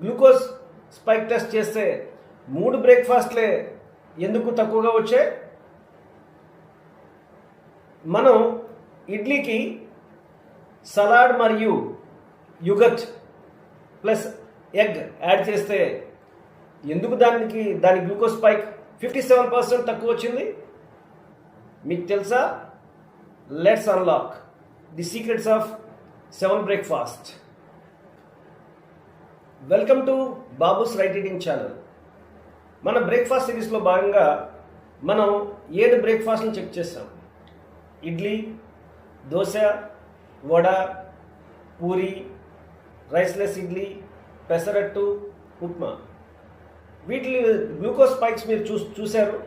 Glucose spike test చేస్తే 3 బ్రేక్ఫాస్ట్లే ఎందుకు తక్కువగా వచ్చాయి? మనం ఇడ్లీకి సలాడ్ మరియు యుగర్ట్ ప్లస్ ఎగ్ యాడ్ చేస్తే ఎందుకు దాని గ్లూకోజ్ స్పైక్ 57% తక్కువ వచ్చింది? మీకు తెలుసా? Let's unlock the secrets of 7 breakfast. Welcome to Babu's right eating channel. మన బ్రేక్ఫాస్ట్ సిరీస్లో భాగంగా మనం 7 బ్రేక్ఫాస్ట్ని చెక్ చేస్తాం. ఇడ్లీ, దోశ, వడ, పూరి, రైస్లెస్ ఇడ్లీ, పెసరట్టు, ఉప్మా. వీటి గ్లూకోజ్ స్పైక్స్ మీరు చూశారు.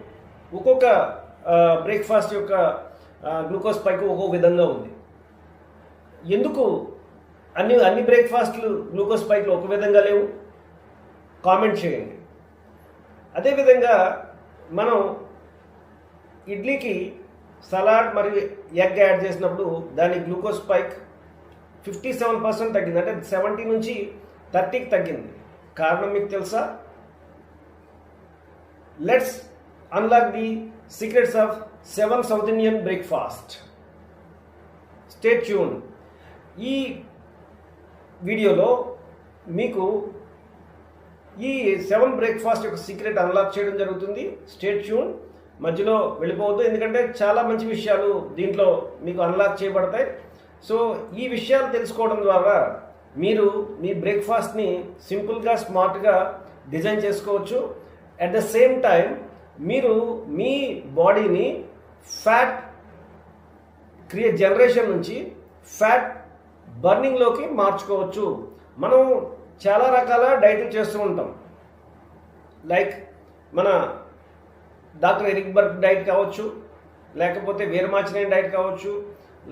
ఒక్కొక్క బ్రేక్ఫాస్ట్ యొక్క గ్లూకోజ్ స్పైక్ ఒక్కొక్క విధంగా ఉంది. ఎందుకు అన్ని బ్రేక్ఫాస్ట్లు గ్లూకోజ్ స్పైక్లు ఒక విధంగా లేవు? కామెంట్ చేయండి. అదేవిధంగా మనం ఇడ్లీకి సలాడ్ మరియు ఎగ్ యాడ్ చేసినప్పుడు దాని గ్లూకోజ్ స్పైక్ 57% తగ్గింది. అంటే 70 నుంచి 30కి తగ్గింది. కారణం మీకు తెలుసా? Let's unlock the secrets of 7 south Indian breakfast. Stay tune. ఈ వీడియోలో మీకు ఈ 7 బ్రేక్ఫాస్ట్ యొక్క సీక్రెట్ అన్లాక్ చేయడం జరుగుతుంది. Stay tune. మధ్యలో వెళ్ళిపోవద్దు, ఎందుకంటే చాలా మంచి విషయాలు దీంట్లో మీకు అన్లాక్ చేయబడతాయి. సో ఈ విషయాలు తెలుసుకోవడం ద్వారా మీరు మీ బ్రేక్ఫాస్ట్ని సింపుల్గా, స్మార్ట్గా డిజైన్ చేసుకోవచ్చు. అట్ ద సేమ్ టైం మీరు మీ బాడీని ఫ్యాట్ జనరేషన్ నుంచి ఫ్యాట్ బర్నింగ్లోకి మార్చుకోవచ్చు. మనం చాలా రకాల డైట్లు చేస్తూ ఉంటాం. లైక్ మన డాక్టర్ ఎరిక్ బర్గ్ డైట్ కావచ్చు, లేకపోతే వీరమాచినేని డైట్ కావచ్చు,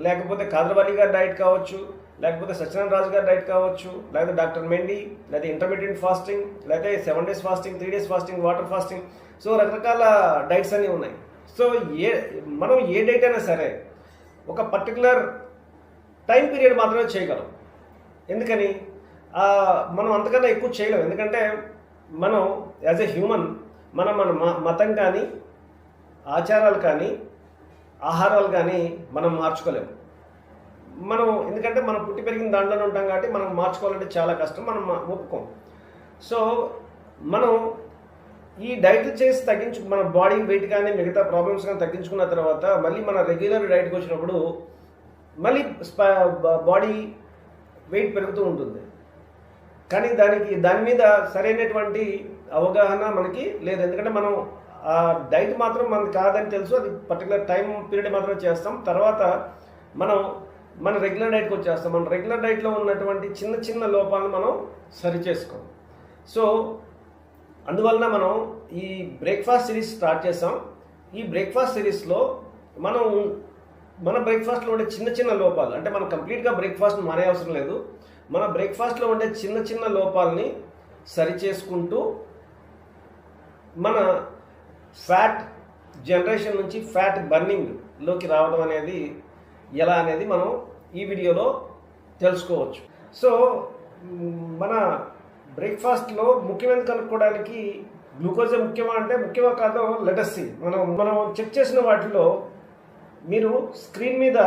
లేకపోతే కాదర్వాలి గారి డైట్ కావచ్చు, లేకపోతే సత్యనారాయణ రాజు గారి డైట్ కావచ్చు, లేకపోతే డాక్టర్ మెండి, లేకపోతే ఇంటర్మీడియట్ ఫాస్టింగ్, లేకపోతే 7 days fasting, 3 days fasting, water fasting. So రకరకాల డైట్స్ అన్నీ ఉన్నాయి. సో మనం ఏ డైట్ అయినా సరే ఒక పర్టికులర్ టైం పీరియడ్ మాత్రమే చేయగలం. ఎందుకని? మనం అంతకన్నా ఎక్కువ చేయలేం. ఎందుకంటే మనం యాజ్ ఎ హ్యూమన్ మన మతం కానీ, ఆచారాలు కానీ, ఆహారాలు కానీ మనం మార్చుకోలేము. ఎందుకంటే మనం పుట్టి పెరిగిన దాంట్లోనే ఉంటాం కాబట్టి మనం మార్చుకోవాలంటే చాలా కష్టం. మనం ఒప్పుకోం. సో మనం ఈ డైట్లు చేసి మన బాడీ వెయిట్ కానీ మిగతా ప్రాబ్లమ్స్ కానీ తగ్గించుకున్న తర్వాత మళ్ళీ మన రెగ్యులర్ డైట్కి వచ్చినప్పుడు మళ్ళీ బాడీ వెయిట్ పెరుగుతూ ఉంటుంది. కానీ దాని మీద సరైనటువంటి అవగాహన మనకి లేదు. ఎందుకంటే మనం ఆ డైట్ మాత్రం మనకి కాదని తెలుసు. అది పర్టికులర్ టైం పీరియడ్ మాత్రమే చేస్తాం. తర్వాత మనం మన రెగ్యులర్ డైట్కి వచ్చేస్తాం. మన రెగ్యులర్ డైట్లో ఉన్నటువంటి చిన్న చిన్న లోపాలను మనం సరి చేసుకోం. సో అందువలన మనం ఈ బ్రేక్ఫాస్ట్ సిరీస్ స్టార్ట్ చేసాం. ఈ బ్రేక్ఫాస్ట్ సిరీస్లో మన బ్రేక్ఫాస్ట్లో ఉండే చిన్న చిన్న లోపాలు, అంటే మనం కంప్లీట్గా బ్రేక్ఫాస్ట్ మానే అవసరం లేదు. మన బ్రేక్ఫాస్ట్లో ఉండే చిన్న చిన్న లోపాలని సరి చేసుకుంటూ మన ఫ్యాట్ జనరేషన్ నుంచి ఫ్యాట్ బర్నింగ్లోకి రావడం అనేది ఎలా అనేది మనం ఈ వీడియోలో తెలుసుకోవచ్చు. సో మన బ్రేక్ఫాస్ట్లో ముఖ్యమైన కనుక్కోవడానికి గ్లూకోజే ముఖ్యమా అంటే ముఖ్యమా కాదో లెట్ us see. మనం చెక్ చేసిన వాటిలో మీరు స్క్రీన్ మీద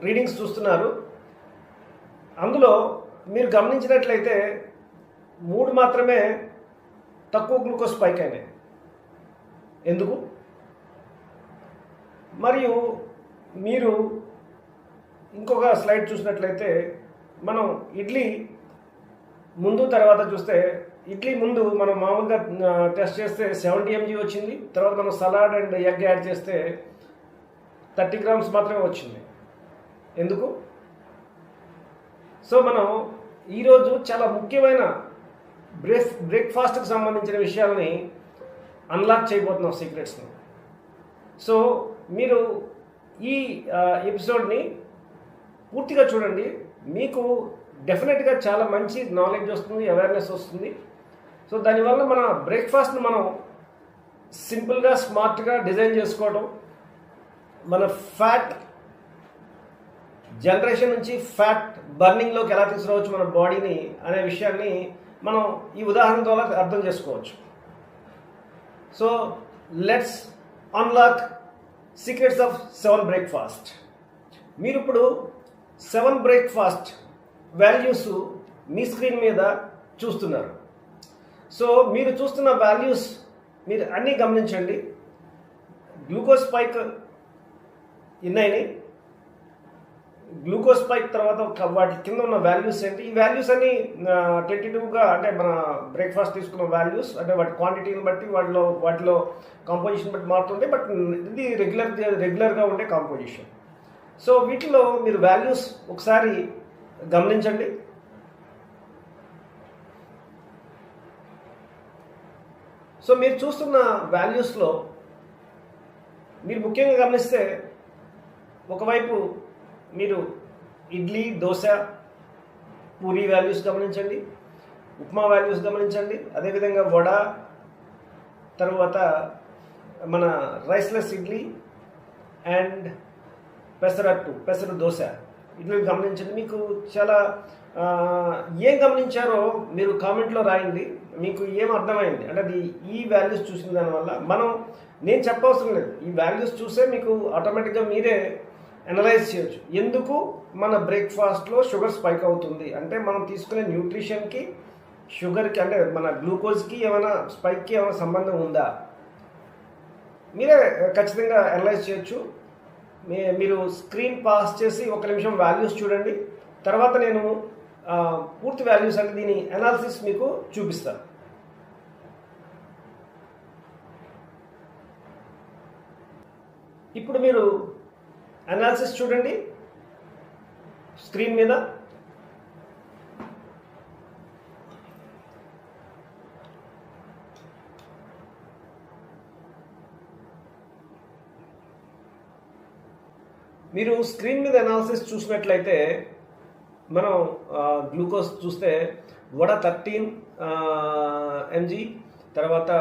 రీడింగ్స్ చూస్తున్నారు. అందులో మీరు గమనించినట్లయితే 3 మాత్రమే తక్కువ గ్లూకోజ్ స్పైక్ అయినాయి. ఎందుకు? మరియు మీరు ఇంకొక స్లైడ్ చూసినట్లయితే మనం ఇడ్లీ ముందు తర్వాత చూస్తే, ఇడ్లీ ముందు మనం మామూలుగా టెస్ట్ చేస్తే 70 mg వచ్చింది. తర్వాత మనం సలాడ్ అండ్ ఎగ్ యాడ్ చేస్తే 30 grams మాత్రమే వచ్చింది. ఎందుకు? సో మనం ఈరోజు చాలా ముఖ్యమైన బ్రేక్ఫాస్ట్కి సంబంధించిన విషయాలని అన్లాక్ చేయబోతున్నాం, సీక్రెట్స్ని. సో మీరు ఈ ఎపిసోడ్ని పూర్తిగా చూడండి. మీకు డెఫినెట్గా చాలా మంచి నాలెడ్జ్ వస్తుంది, అవేర్నెస్ వస్తుంది. సో దానివల్ల మన బ్రేక్ఫాస్ట్ని మనం సింపుల్గా, స్మార్ట్గా డిజైన్ చేసుకోవడం, మన ఫ్యాట్ జనరేషన్ నుంచి ఫ్యాట్ బర్నింగ్లోకి ఎలా తీసుకురావచ్చు మన బాడీని అనే విషయాన్ని మనం ఈ ఉదాహరణ ద్వారా అర్థం చేసుకోవచ్చు. So let's unlock secrets of 7 breakfast. మీరు ఇప్పుడు 7 బ్రేక్ఫాస్ట్ వాల్యూస్ మీ స్క్రీన్ మీద చూస్తున్నారు. సో మీరు చూస్తున్న వాల్యూస్ మీరు అన్నీ గమనించండి. గ్లూకోజ్ స్పైక్ ఇన్నైనాయి. గ్లూకోజ్ స్పైక్ తర్వాత వాటి కింద ఉన్న వాల్యూస్ ఏంటి? ఈ వాల్యూస్ అన్ని టెంటేటివ్గా, అంటే మన బ్రేక్ఫాస్ట్ తీసుకున్న వాల్యూస్, అంటే వాటి క్వాంటిటీని బట్టి వాటిలో కాంపోజిషన్ బట్టి మారుతుంటే, బట్ ఇది రెగ్యులర్గా ఉండే కాంపోజిషన్. సో వీటిలో మీరు వాల్యూస్ ఒకసారి గమనించండి. సో మీరు చూస్తున్న వాల్యూస్లో మీరు ముఖ్యంగా గమనిస్తే, ఒకవైపు మీరు ఇడ్లీ, దోశ, పూరీ వాల్యూస్ గమనించండి, ఉప్మా వాల్యూస్ గమనించండి, అదేవిధంగా వడ, తర్వాత మన రైస్లెస్ ఇడ్లీ అండ్ పెసరు దోశ ఇడ్లీ గమనించండి. మీకు చాలా ఏం గమనించారో మీరు కామెంట్లో రాయండి. మీకు ఏం అర్థమైంది అంటే అది ఈ వాల్యూస్ చూసిన దానివల్ల నేను చెప్పవసరం లేదు. ఈ వాల్యూస్ చూసే మీకు ఆటోమేటిక్గా మీరే అనలైజ్ చేయొచ్చు. ఎందుకు మన బ్రేక్ఫాస్ట్లో షుగర్ స్పైక్ అవుతుంది అంటే మనం తీసుకునే న్యూట్రిషన్కి షుగర్కి, అంటే మన గ్లూకోజ్కి ఏమైనా స్పైక్కి ఏమైనా సంబంధం ఉందా? మీరే ఖచ్చితంగా అనలైజ్ చేయొచ్చు. మీరు స్క్రీన్ పాస్ చేసి 1 నిమిషం వాల్యూస్ చూడండి. తర్వాత నేను పూర్తి వాల్యూస్ అంటే దీని అనాలిసిస్ మీకు చూపిస్తాను. ఇప్పుడు మీరు అనాలిసిస్ చూడండి స్క్రీన్ మీద. మీరు స్క్రీన్ మీద అనాలిసిస్ చూసినట్లయితే మనం గ్లూకోజ్ చూస్తే వడ 13 mg, తర్వాత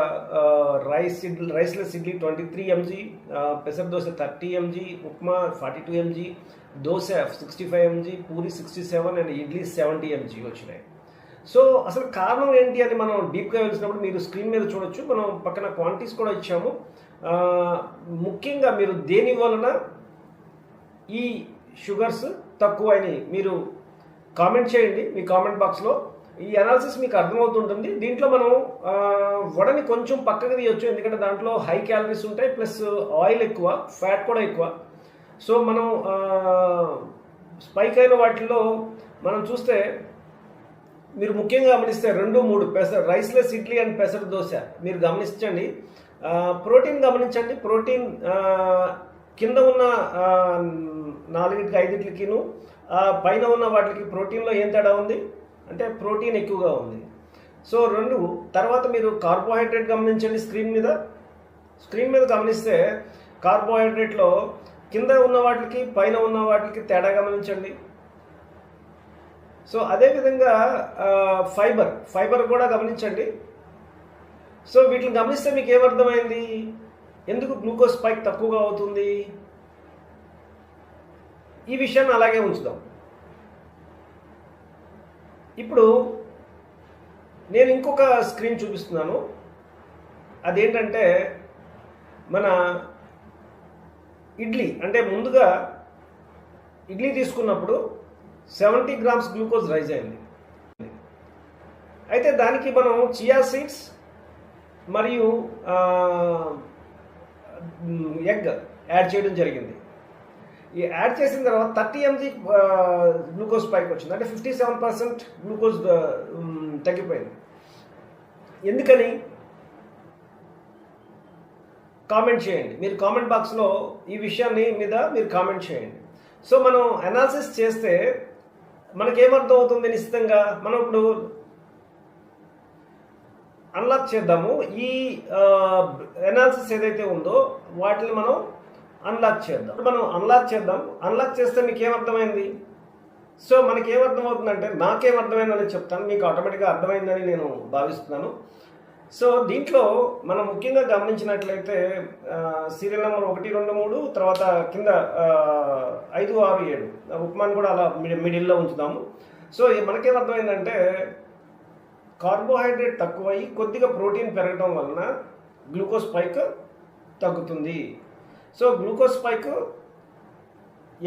రైస్లెస్ ఇడ్లీ 23 mg, పెసర dosa 30 mg, upma 42 mg, dosa 65 mg, puri 67 and idli 70 mg వచ్చినాయి. సో అసలు కారణం ఏంటి అని మనం డీప్గా వెళ్తున్నప్పుడు మీరు స్క్రీన్ మీద చూడొచ్చు. మనం పక్కన క్వాంటిటీస్ కూడా ఇచ్చాము. ముఖ్యంగా మీరు దేని వలన ఈ షుగర్స్ తక్కువైనవి మీరు కామెంట్ చేయండి మీ కామెంట్ బాక్స్లో. ఈ అనాలిసిస్ మీకు అర్థమవుతుంటుంది. దీంట్లో మనం వడని కొంచెం పక్కకు తీయొచ్చు, ఎందుకంటే దాంట్లో హై క్యాలరీస్ ఉంటాయి, ప్లస్ ఆయిల్ ఎక్కువ, ఫ్యాట్ కూడా ఎక్కువ. సో మనం స్పైక్ అయిన వాటిల్లో మనం చూస్తే మీరు ముఖ్యంగా గమనిస్తే 2, 3 రైస్లెస్ ఇడ్లీ అండ్ పెసర దోశ మీరు గమనించండి. ప్రోటీన్ గమనించండి. ప్రోటీన్ కింద ఉన్న 4-5కిను పైన ఉన్న వాటికి ప్రోటీన్లో ఏం తేడా ఉంది అంటే ప్రోటీన్ ఎక్కువగా ఉంది. సో 2 తర్వాత మీరు కార్బోహైడ్రేట్ గమనించండి. స్క్రీన్ మీద గమనిస్తే కార్బోహైడ్రేట్లో కింద ఉన్న వాటికి పైన ఉన్న వాటికి తేడా గమనించండి. సో అదేవిధంగా ఫైబర్ కూడా గమనించండి. సో వీటిని గమనిస్తే మీకు ఏమర్థమైంది? ఎందుకు గ్లూకోజ్ స్పైక్ తక్కువగా అవుతుంది? ఈ విషయాన్ని అలాగే ఉంచుదాం. ఇప్పుడు నేను ఇంకొక స్క్రీన్ చూపిస్తున్నాను. అదేంటంటే మన ఇడ్లీ, అంటే ముందుగా ఇడ్లీ తీసుకున్నప్పుడు 70 grams గ్లూకోజ్ రైజ్ అయింది. అయితే దానికి మనం చియా సీడ్స్ మరియు ఎగ్ యాడ్ చేయడం జరిగింది. ఈ యాడ్ చేసిన తర్వాత 30 mg గ్లూకోజ్ స్పైక్ వచ్చింది, అంటే 57% గ్లూకోజ్ తగ్గిపోయింది. ఎందుకని? కామెంట్ చేయండి. మీరు కామెంట్ బాక్స్లో ఈ విషయాన్ని మీద మీరు కామెంట్ చేయండి. సో మనం అనాలిసిస్ చేస్తే మనకేమర్థం అవుతుంది నిశ్చితంగా. మనం ఇప్పుడు అన్లాక్ చేద్దాము. ఈ అనాలిసిస్ ఏదైతే ఉందో వాటిని మనం అన్లాక్ చేద్దాం. మనం అన్లాక్ చేస్తే మీకు ఏమర్థమైంది? సో మనకేమర్థమవుతుందంటే, నాకేమర్థమైందని చెప్తాను, మీకు ఆటోమేటిక్గా అర్థమైందని నేను భావిస్తున్నాను. సో దీంట్లో మనం ముఖ్యంగా గమనించినట్లయితే సీరియల్ నెంబర్ 1, 2, 3 తర్వాత కింద 5, 6, 7 ఉప్మాని కూడా అలా మిడిల్లో ఉంచుదాము. సో మనకేమర్థమైందంటే కార్బోహైడ్రేట్ తక్కువయ్యి కొద్దిగా ప్రోటీన్ పెరగడం వలన గ్లూకోజ్ స్పైక్ తగ్గుతుంది. సో గ్లూకోజ్ స్పైక్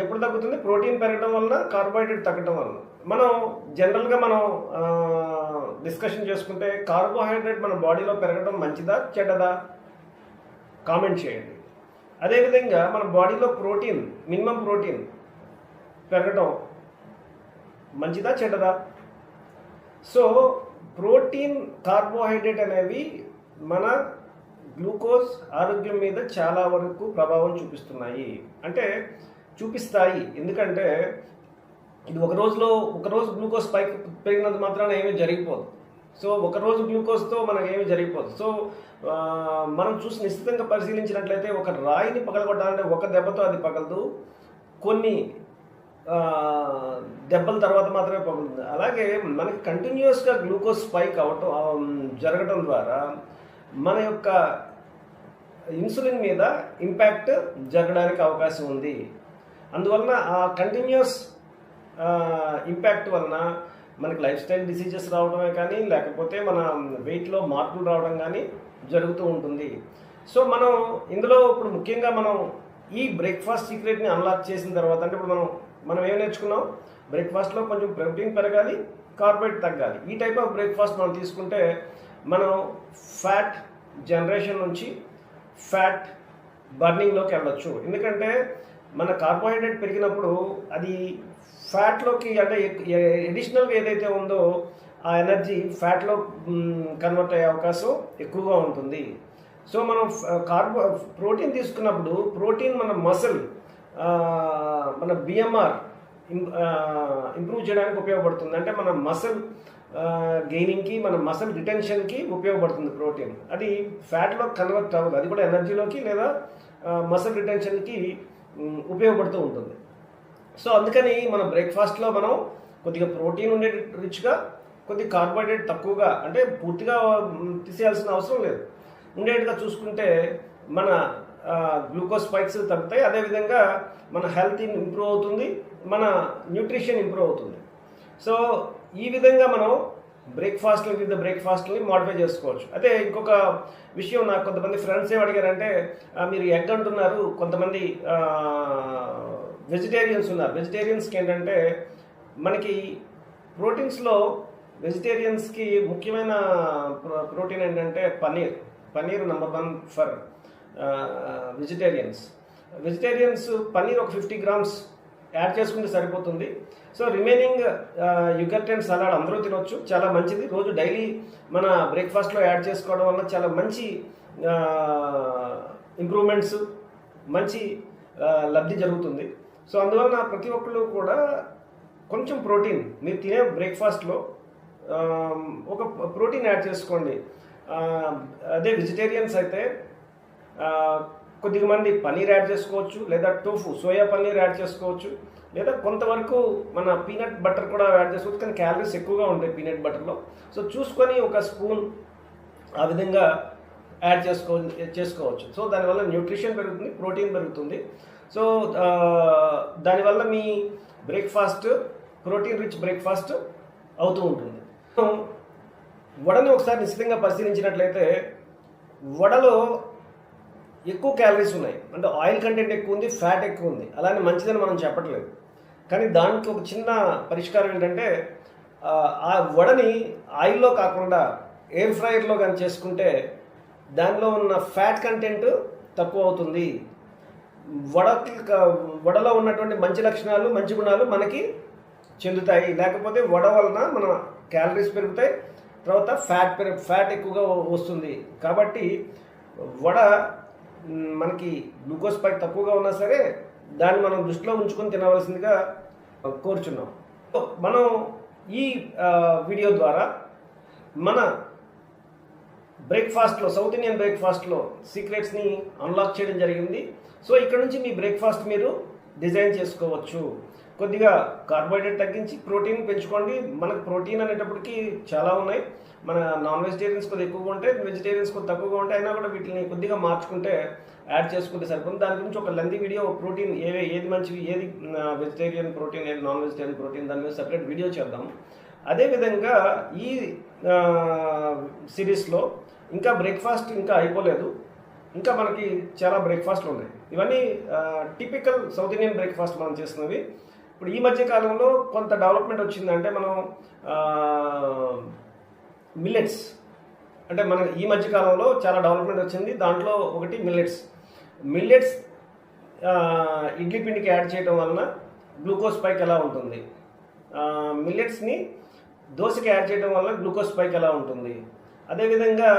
ఎప్పుడు తగ్గుతుంది? ప్రోటీన్ పెరగడం వలన, కార్బోహైడ్రేట్ తగ్గడం వలన. మనం జనరల్గా డిస్కషన్ చేసుకుంటే కార్బోహైడ్రేట్ మన బాడీలో పెరగడం మంచిదా చెడ్డదా? కామెంట్ చేయండి. అదేవిధంగా మన బాడీలో ప్రోటీన్, మినిమం ప్రోటీన్ పెరగడం మంచిదా చెడ్డదా? సో ప్రోటీన్, కార్బోహైడ్రేట్ అనేవి మన గ్లూకోజ్ ఆరోగ్యం మీద చాలా వరకు ప్రభావం చూపిస్తాయి. ఎందుకంటే ఇది ఒక రోజు గ్లూకోజ్ స్పైక్ పెరిగినంత మాత్రాన ఏమీ జరిగిపోదు. సో ఒకరోజు గ్లూకోజ్తో మనకు ఏమీ జరిగిపోదు. సో మనం చూసి నిశ్చితంగా పరిశీలించినట్లయితే ఒక రాయిని పగలగొట్టాలంటే ఒక దెబ్బతో అది పగలదు, కొన్ని దెబ్బల తర్వాత మాత్రమే పగులుతుంది. అలాగే మనకి కంటిన్యూస్గా గ్లూకోజ్ స్పైక్ జరగడం ద్వారా మన యొక్క ఇన్సులిన్ మీద ఇంపాక్ట్ జరగడానికి అవకాశం ఉంది. అందువలన ఆ కంటిన్యూస్ ఇంపాక్ట్ వలన మనకి లైఫ్ స్టైల్ డిసీజెస్ రావడమే కానీ, లేకపోతే మన వెయిట్లో మార్పులు రావడం కానీ జరుగుతూ ఉంటుంది. సో మనం ఇందులో ఇప్పుడు ముఖ్యంగా మనం ఈ బ్రేక్ఫాస్ట్ సీక్రెట్ని అన్లాక్ చేసిన తర్వాత, అంటే ఇప్పుడు మనం ఏం నేర్చుకున్నాం? బ్రేక్ఫాస్ట్లో కొంచెం ప్రోటీన్ పెరగాలి, కార్బోహైడ్రేట్ తగ్గాలి. ఈ టైప్ ఆఫ్ బ్రేక్ఫాస్ట్ మనం తీసుకుంటే మనం ఫ్యాట్ జనరేషన్ నుంచి ఫ్యాట్ బర్నింగ్లోకి వెళ్ళొచ్చు. ఎందుకంటే మన కార్బోహైడ్రేట్ పెరిగినప్పుడు అది ఫ్యాట్లోకి, అంటే ఎడిషనల్గా ఏదైతే ఉందో ఆ ఎనర్జీ ఫ్యాట్లో కన్వర్ట్ అయ్యే అవకాశం ఎక్కువగా ఉంటుంది. సో మనం ప్రోటీన్ తీసుకున్నప్పుడు ప్రోటీన్ మన మసిల్, మన బిఎంఆర్ ఇంప్రూవ్ చేయడానికి ఉపయోగపడుతుంది. అంటే మన మసిల్ గెయినింగ్కి, మన మసిల్ రిటెన్షన్కి ఉపయోగపడుతుంది ప్రోటీన్. అది ఫ్యాట్లో కన్వర్ట్ అవ్వదు, అది కూడా ఎనర్జీలోకి లేదా మసిల్ రిటెన్షన్కి ఉపయోగపడుతూ ఉంటుంది. సో అందుకని మన బ్రేక్ఫాస్ట్లో మనం కొద్దిగా ప్రోటీన్ ఉండే రిచ్గా, కొద్దిగా కార్బోహైడ్రేట్ తక్కువగా, అంటే పూర్తిగా తీసేయాల్సిన అవసరం లేదు, ఉండేట్టుగా చూసుకుంటే మన గ్లూకోజ్ స్పైక్స్ తగ్గుతాయి. అదేవిధంగా మన హెల్త్ ఇంప్రూవ్ అవుతుంది, మన న్యూట్రిషన్ ఇంప్రూవ్ అవుతుంది. సో ఈ విధంగా మనం వివిధ బ్రేక్ఫాస్ట్ని మాడిఫై చేసుకోవచ్చు. అదే ఇంకొక విషయం, నాకు కొంతమంది ఫ్రెండ్స్ ఏం అడిగారంటే, మీరు ఎగ్ అంటున్నారు, కొంతమంది వెజిటేరియన్స్ ఉన్నారు. వెజిటేరియన్స్కి ఏంటంటే మనకి ప్రోటీన్స్లో వెజిటేరియన్స్కి ముఖ్యమైన ప్రోటీన్ ఏంటంటే paneer number 1 for vegetarians. Paneer ఒక 50 grams యాడ్ చేసుకుంటే సరిపోతుంది. సో రిమైనింగ్ యుగర్ట్ అండ్ సలాడ్ అందరూ తినొచ్చు, చాలా మంచిది. రోజు డైలీ మన బ్రేక్ఫాస్ట్లో యాడ్ చేసుకోవడం వల్ల చాలా మంచి ఇంప్రూవ్మెంట్స్, మంచి లబ్ధి జరుగుతుంది. సో అందువలన ప్రతి ఒక్కళ్ళు కూడా కొంచెం ప్రోటీన్ మీరు తినే బ్రేక్ఫాస్ట్లో ఒక ప్రోటీన్ యాడ్ చేసుకోండి. అదే వెజిటేరియన్స్ అయితే కొద్దిగా మంది పన్నీర్ యాడ్ చేసుకోవచ్చు, లేదా టోఫు, సోయా పన్నీర్ యాడ్ చేసుకోవచ్చు, లేదా కొంతవరకు మన పీనట్ బటర్ కూడా యాడ్ చేసుకోవచ్చు. కానీ క్యాలరీస్ ఎక్కువగా ఉంటాయి పీనట్ బటర్లో. సో చూసుకొని ఒక స్పూన్ ఆ విధంగా యాడ్ చేసుకోవచ్చు. సో దానివల్ల న్యూట్రిషన్ పెరుగుతుంది, ప్రోటీన్ పెరుగుతుంది. సో దానివల్ల మీ బ్రేక్ఫాస్ట్ ప్రోటీన్ రిచ్ బ్రేక్ఫాస్ట్ అవుతూ ఉంటుంది. వడని ఒకసారి నిశ్చితంగా పరిశీలించినట్లయితే వడలో ఎక్కువ క్యాలరీస్ ఉన్నాయి, అంటే ఆయిల్ కంటెంట్ ఎక్కువ ఉంది, ఫ్యాట్ ఎక్కువ ఉంది. అలానే మంచిదని మనం చెప్పట్లేదు, కానీ దానికి ఒక చిన్న పరిష్కారం ఏంటంటే ఆ వడని ఆయిల్లో కాకుండా ఎయిర్ ఫ్రైయర్లో కానీ చేసుకుంటే దానిలో ఉన్న ఫ్యాట్ కంటెంట్ తక్కువ అవుతుంది. వడలో ఉన్నటువంటి మంచి లక్షణాలు, మంచి గుణాలు మనకి చెందుతాయి. లేకపోతే వడ వలన మన క్యాలరీస్ పెరుగుతాయి, తర్వాత ఫ్యాట్ ఎక్కువగా వస్తుంది. కాబట్టి వడ మనకి గ్లూకోజ్ స్పైక్ తక్కువగా ఉన్నా సరే దాన్ని మనం దృష్టిలో ఉంచుకొని తినవలసిందిగా కోరుచున్నాం. మనం ఈ వీడియో ద్వారా మన బ్రేక్ఫాస్ట్లో, సౌత్ ఇండియన్ బ్రేక్ఫాస్ట్లో సీక్రెట్స్ని అన్లాక్ చేయడం జరిగింది. సో ఇక్కడ నుంచి మీ బ్రేక్ఫాస్ట్ మీరు డిజైన్ చేసుకోవచ్చు. కొద్దిగా కార్బోహైడ్రేట్ తగ్గించి ప్రోటీన్ పెంచుకోండి. మనకు ప్రోటీన్ అనేటప్పటికి చాలా ఉన్నాయి. మన నాన్ వెజిటేరియన్స్ కొద్దిగా ఎక్కువగా ఉంటాయి, వెజిటేరియన్స్ కొద్దిగా తక్కువగా ఉంటాయి. అయినా కూడా వీటిని కొద్దిగా మార్చుకుంటే, యాడ్ చేసుకుంటే సరిపోతుంది. దాని గురించి ఒక లెంతీ వీడియో, ప్రోటీన్ ఏది మంచివి, ఏది వెజిటేరియన్ ప్రోటీన్, ఏది నాన్ వెజిటేరియన్ ప్రోటీన్, దాని మీద సపరేట్ వీడియో చేద్దాం. అదేవిధంగా ఈ సిరీస్లో ఇంకా బ్రేక్ఫాస్ట్ ఇంకా అయిపోలేదు, ఇంకా మనకి చాలా బ్రేక్ఫాస్ట్లు ఉన్నాయి. ఇవన్నీ టిపికల్ సౌత్ ఇండియన్ బ్రేక్ఫాస్ట్ మనం చేస్తున్నవి. ఇప్పుడు ఈ మధ్య కాలంలో కొంత డెవలప్మెంట్ వచ్చిందంటే మనం మిల్లెట్స్, అంటే మన ఈ మధ్య కాలంలో చాలా డెవలప్మెంట్ వచ్చింది. దాంట్లో ఒకటి మిల్లెట్స్ ఇడ్లీ పిండికి యాడ్ చేయడం వలన గ్లూకోజ్ స్పైక్ ఎలా ఉంటుంది, మిల్లెట్స్ని దోశకి యాడ్ చేయడం వల్ల గ్లూకోజ్ స్పైక్ ఎలా ఉంటుంది, అదేవిధంగా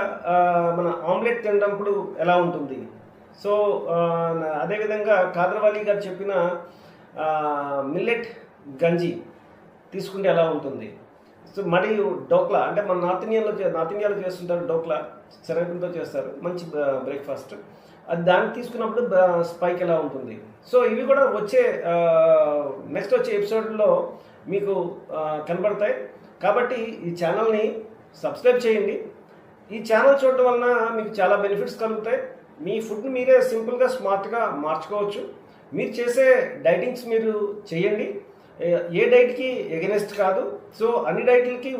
మన ఆమ్లెట్ తినప్పుడు ఎలా ఉంటుంది. సో అదేవిధంగా కాదర్వాలి గారు చెప్పిన మిల్లెట్ గంజి తీసుకుంటే ఎలా ఉంటుంది. సో మరియు డోక్లా, అంటే మన నార్త్ ఇండియాలో చేస్తుంటారు. డోక్లా శనగపిండితో చేస్తారు, మంచి బ్రేక్ఫాస్ట్. అది దాన్ని తీసుకున్నప్పుడు స్పైక్ ఎలా ఉంటుంది. సో ఇవి కూడా నెక్స్ట్ వచ్చే ఎపిసోడ్లో మీకు కనబడతాయి. కాబట్టి ఈ ఛానల్ని సబ్స్క్రైబ్ చేయండి. ఈ ఛానల్ చూడటం వలన మీకు చాలా బెనిఫిట్స్ కలుగుతాయి. మీ ఫుడ్ని మీరే సింపుల్గా స్మార్ట్గా మార్చుకోవచ్చు. మీరు చేసే డైటింగ్స్ మీరు చేయండి, ఏ డైట్కి ఎగెనెస్ట్ కాదు. సో అన్ని డైట్లకి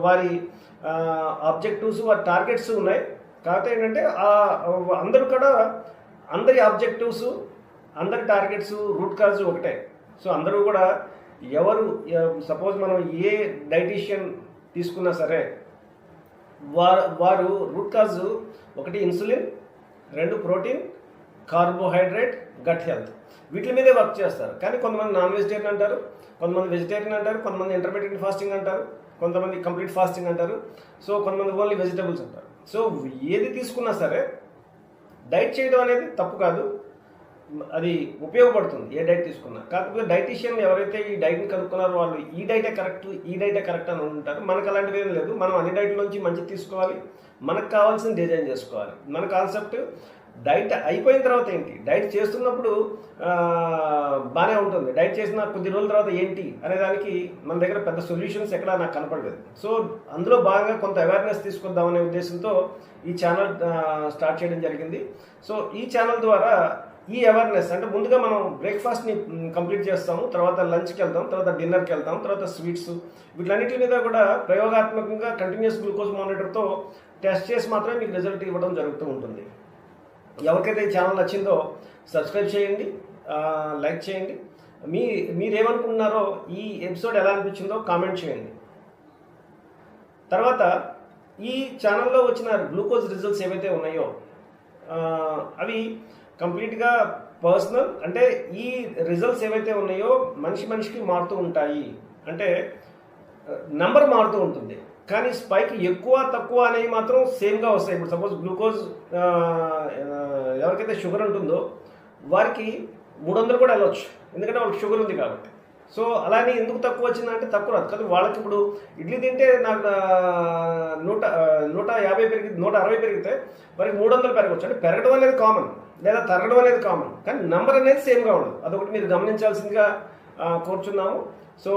వారి ఆబ్జెక్టివ్స్, వారి టార్గెట్స్ ఉన్నాయి. కాకపోతే ఏంటంటే అందరూ కూడా అందరి ఆబ్జెక్టివ్స్, అందరి టార్గెట్స్, రూట్ కాజ్ ఒకటే. సో అందరూ కూడా సపోజ్ మనం ఏ డైటీషియన్ తీసుకున్నా సరే వారు రూట్ కాజ్ ఒకటి insulin, 2 protein, carbohydrate, gut health, వీటి మీదే వర్క్ చేస్తారు. కానీ కొంతమంది నాన్ వెజిటేరియన్ అంటారు, కొంతమంది వెజిటేరియన్ అంటారు, కొంతమంది ఇంటర్మీడియట్ ఫాస్టింగ్ అంటారు, కొంతమంది కంప్లీట్ ఫాస్టింగ్ అంటారు, సో కొంతమంది ఓన్లీ వెజిటబుల్స్ అంటారు. సో ఏది తీసుకున్నా సరే డైట్ చేయడం అనేది తప్పు కాదు, అది ఉపయోగపడుతుంది ఏ డైట్ తీసుకున్నా. కాకపోతే డైటీషియన్ ఎవరైతే ఈ డైట్ని కనుక్కున్నారో వాళ్ళు ఈ డైటే కరెక్ట్ అని ఉంటారు. మనకు అలాంటివి ఏం లేదు. మనం అన్ని డైట్ల నుంచి మంచిది తీసుకోవాలి, మనకు కావాల్సిన డిజైన్ చేసుకోవాలి. మన కాన్సెప్ట్ డైట్ అయిపోయిన తర్వాత ఏంటి, డైట్ చేస్తున్నప్పుడు బాగానే ఉంటుంది, డైట్ చేసిన కొద్ది రోజుల తర్వాత ఏంటి అనే దానికి మన దగ్గర పెద్ద సొల్యూషన్స్ ఎక్కడ నాకు కనపడలేదు. సో అందులో భాగంగా కొంత అవేర్నెస్ తీసుకొద్దామనే ఉద్దేశంతో ఈ ఛానల్ స్టార్ట్ చేయడం జరిగింది. సో ఈ ఛానల్ ద్వారా ఈ అవేర్నెస్, అంటే ముందుగా మనం బ్రేక్ఫాస్ట్ని కంప్లీట్ చేస్తాము, తర్వాత లంచ్కి వెళ్తాం, తర్వాత డిన్నర్కి వెళ్తాం, తర్వాత స్వీట్స్, వీటన్నిటి మీద కూడా ప్రయోగాత్మకంగా కంటిన్యూస్ గ్లూకోజ్ మానిటర్తో టెస్ట్ చేసి మాత్రమే మీకు రిజల్ట్ ఇవ్వడం జరుగుతూ ఉంటుంది. ఎవరికైతే ఈ ఛానల్ నచ్చిందో సబ్స్క్రైబ్ చేయండి, లైక్ చేయండి. మీరేమనుకుంటున్నారో, ఈ ఎపిసోడ్ ఎలా అనిపించిందో కామెంట్ చేయండి. తర్వాత ఈ ఛానల్లో వచ్చిన గ్లూకోజ్ రిజల్ట్స్ ఏవైతే ఉన్నాయో అవి కంప్లీట్గా పర్సనల్, అంటే ఈ రిజల్ట్స్ ఏవైతే ఉన్నాయో మనిషికి మారుతూ ఉంటాయి. అంటే నంబర్ మారుతూ ఉంటుంది, కానీ స్పైక్ ఎక్కువ తక్కువ అనేవి మాత్రం సేమ్గా వస్తాయి. ఇప్పుడు సపోజ్ గ్లూకోజ్ ఎవరికైతే షుగర్ ఉంటుందో వారికి 300 కూడా వెళ్ళవచ్చు, ఎందుకంటే వాళ్ళకి షుగర్ ఉంది కాబట్టి. సో అలానే ఎందుకు తక్కువ వచ్చిందంటే తక్కువ రాదు కానీ వాళ్ళకి ఇప్పుడు ఇడ్లీ తింటే నాకు 150 పెరిగింది, 160 పెరిగితే వారికి 300 పెరగవచ్చు. అంటే పెరగడం అనేది కామన్, లేదా తరగడం అనేది కామన్, కానీ నెంబర్ అనేది సేమ్గా ఉండదు. అదొకటి మీరు గమనించాల్సిందిగా కోరుచున్నాము. సో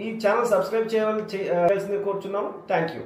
ఈ ఛానల్ సబ్స్క్రైబ్ చేయాల్సిందిగా కోరుచున్నాము. Thank you.